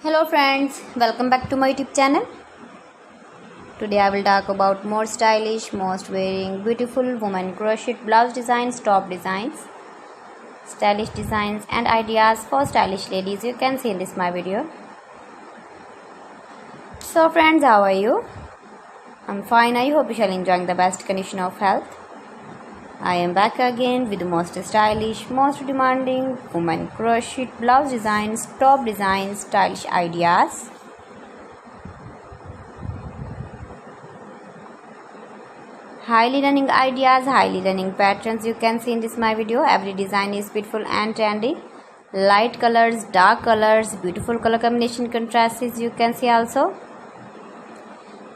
Hello friends, welcome back to my YouTube channel. Today I will talk about more stylish, most wearing, beautiful women crochet blouse designs, top designs, stylish designs and ideas for stylish ladies. You can see in this my video. So friends, how are you? I'm fine. I hope you shall enjoying the best condition of health. I am back again with the most stylish, most demanding women crochet blouse designs, top designs, stylish ideas. Highly running ideas, highly running patterns you can see in this my video. Every design is beautiful and trendy. Light colors, dark colors, beautiful color combination contrasts you can see also.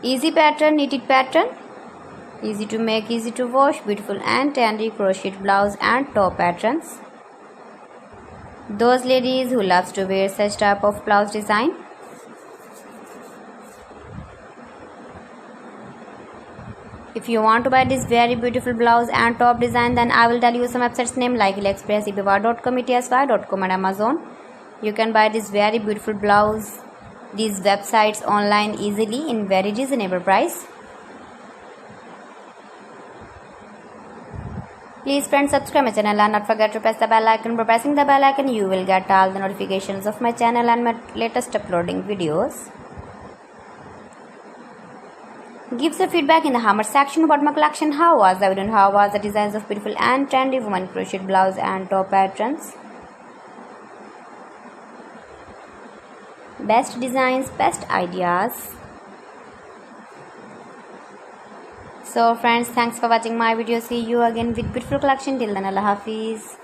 Easy pattern, knitted pattern. Easy to make, easy to wash, beautiful and trendy crochet blouse and top patterns. Those ladies who loves to wear such type of blouse design. If you want to buy this very beautiful blouse and top design, then I will tell you some websites name like AliExpress, eBay.com, ETSY.com and Amazon. You can buy this very beautiful blouse, these websites online easily in very reasonable price. Please friends, subscribe my channel and not forget to press the bell icon. By pressing the bell icon, you will get all the notifications of my channel and my latest uploading videos. Give the feedback in the comment section about my collection. How was the video and how was the designs of beautiful and trendy women crochet blouse and top patterns. Best designs, best ideas. So friends, thanks for watching my video. See you again with beautiful collection. Till then, Allah Hafiz.